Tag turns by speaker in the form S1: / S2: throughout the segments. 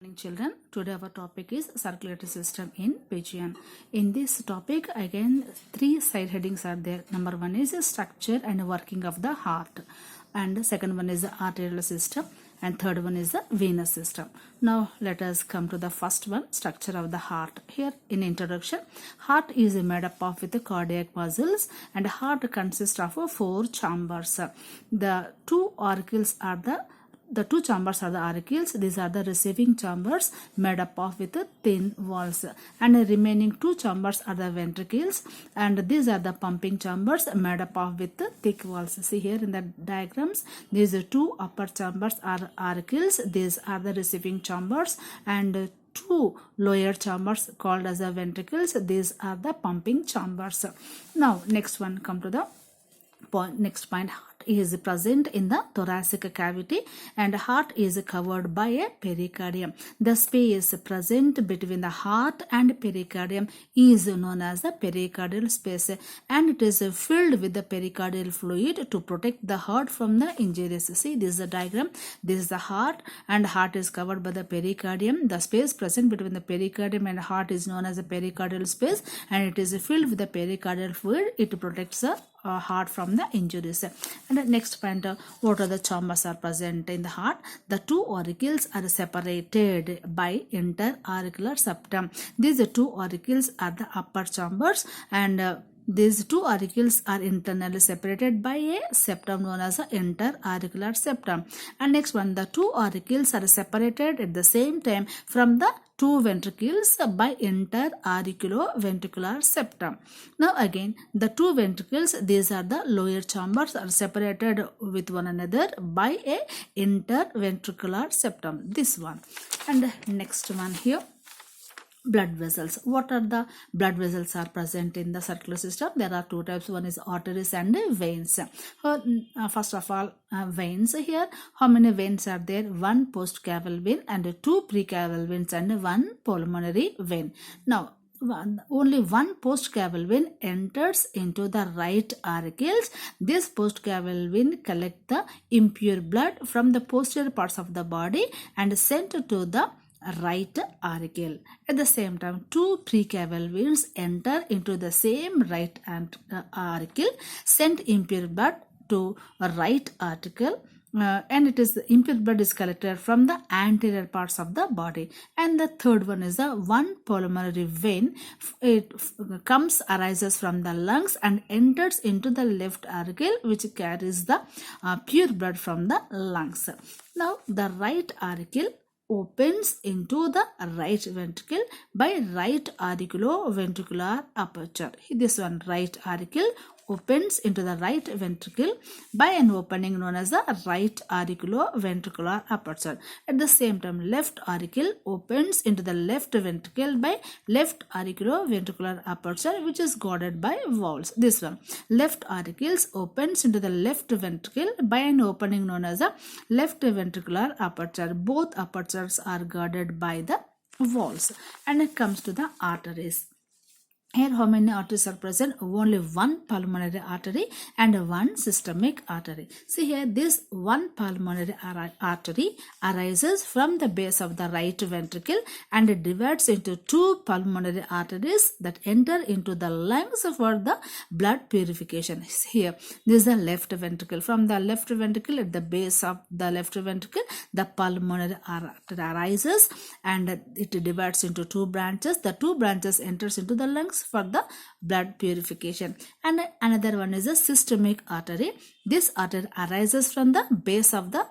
S1: Morning children, today our topic is circulatory system in pigeon. In this topic again three side headings are there. Number one is structure and working of the heart, and second one is the arterial system, and third one is the venous system. Now let us come to the first one, structure of the heart. Here in introduction, heart is made up of with the cardiac muscles, and heart consists of four chambers. The two auricles are the two chambers are the auricles. These are the receiving chambers made up of with thin walls, and the remaining two chambers are the ventricles, and these are the pumping chambers made up of with thick walls. See here in the diagrams, these two upper chambers are auricles. These are the receiving chambers, and two lower chambers called as the ventricles. These are the pumping chambers. Now next one, come to the next point. Heart is present in the thoracic cavity, and heart is covered by a pericardium. The space present between the heart and pericardium is known as the pericardial space, and it is filled with the pericardial fluid to protect the heart from the injuries. See, this is the diagram. This is the heart, and heart is covered by the pericardium. The space present between the pericardium and heart is known as the pericardial space, and it is filled with the pericardial fluid. It protects the heart from the injuries. And the next point, what are the chambers are present in the heart? The two auricles are separated by interauricular septum. These two auricles are the upper chambers, and these two auricles are internally separated by a septum known as the interauricular septum. And next one, the two auricles are separated at the same time from the two ventricles by interauriculoventricular septum. Now again, the two ventricles, these are the lower chambers, are separated with one another by a interventricular septum. This one. And next one here, blood vessels. What are the blood vessels are present in the circular system? There are two types. One is arteries and veins. First of all, veins. Here how many veins are there? One postcaval vein and two precaval veins and one pulmonary vein. Now only one postcaval vein enters into the right auricles. This postcaval vein collects the impure blood from the posterior parts of the body and sent to the right auricle. At the same time, two precaval veins enter into the same right auricle, send impure blood to a right auricle, and it is the impure blood is collected from the anterior parts of the body. And the third one is the one pulmonary vein. It arises from the lungs and enters into the left auricle, which carries the pure blood from the lungs. Now the right auricle opens into the right ventricle by right auriculoventricular aperture. This one, right auricle opens into the right ventricle by an opening known as the right auriculoventricular aperture. At the same time, left auricle opens into the left ventricle by left auriculoventricular aperture, which is guarded by valves. This one, left auricles opens into the left ventricle by an opening known as the left ventricular aperture. Both apertures are guarded by the valves. And it comes to the arteries. Here how many arteries are present? Only one pulmonary artery and one systemic artery. See here, this one pulmonary artery arises from the base of the right ventricle and it divides into two pulmonary arteries that enter into the lungs for the blood purification. Here, this is the left ventricle. From the left ventricle, at the base of the left ventricle, the pulmonary artery arises and it divides into two branches. The two branches enters into the lungs for the blood purification. And another one is a systemic artery. This artery arises from the base of the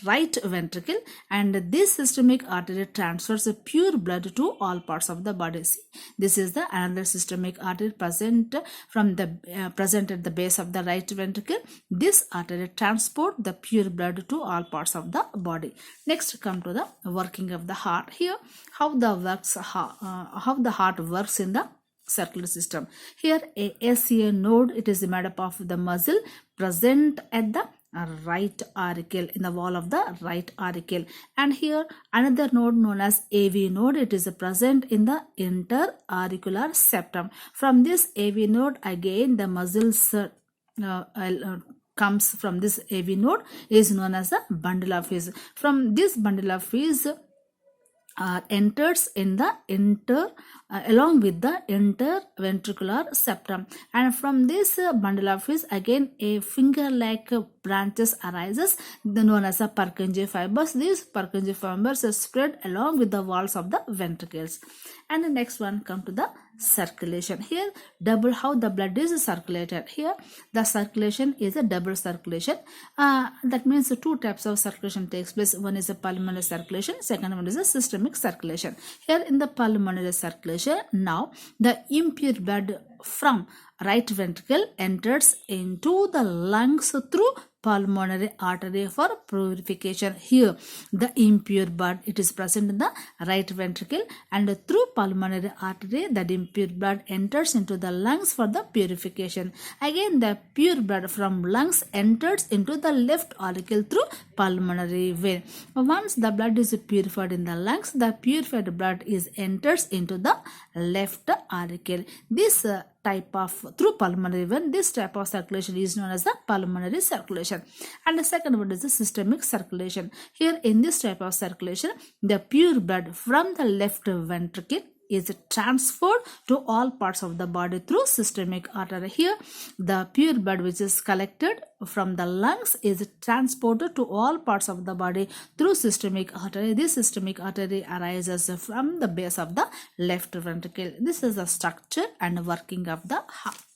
S1: right ventricle, and this systemic artery transfers pure blood to all parts of the body. See, this is the another systemic artery present from the present at the base of the right ventricle. This artery transport the pure blood to all parts of the body. Next, come to the working of the heart. Here how the heart works in the circular system. Here a SCA node, it is made up of the muscle present at the right auricle, in the wall of the right auricle. And here another node known as AV node, it is present in the interauricular septum. From this AV node again the muscles comes from this AV node is known as the bundle of His. From this bundle of His enters in the along with the interventricular septum, and from this bundle of His again a finger like branches arises known as the Purkinje fibers. These Purkinje fibers are spread along with the walls of the ventricles. And the next one come to the circulation. Here how the blood is circulated. Here the circulation is a double circulation. That means two types of circulation takes place. One is a pulmonary circulation, second one is a systemic circulation. Here in the pulmonary circulation, now the impure blood from right ventricle enters into the lungs through pulmonary artery for purification. Here the impure blood, it is present in the right ventricle, and through pulmonary artery that impure blood enters into the lungs for the purification. Again the pure blood from lungs enters into the left auricle through pulmonary vein. Once the blood is purified in the lungs, the purified blood is enters into the left auricle. This type of through pulmonary vein, this type of circulation is known as the pulmonary circulation. And the second one is the systemic circulation. Here in this type of circulation, the pure blood from the left ventricle is transferred to all parts of the body through systemic artery. Here the pure blood which is collected from the lungs is transported to all parts of the body through systemic artery. This systemic artery arises from the base of the left ventricle. This is the structure and working of the heart.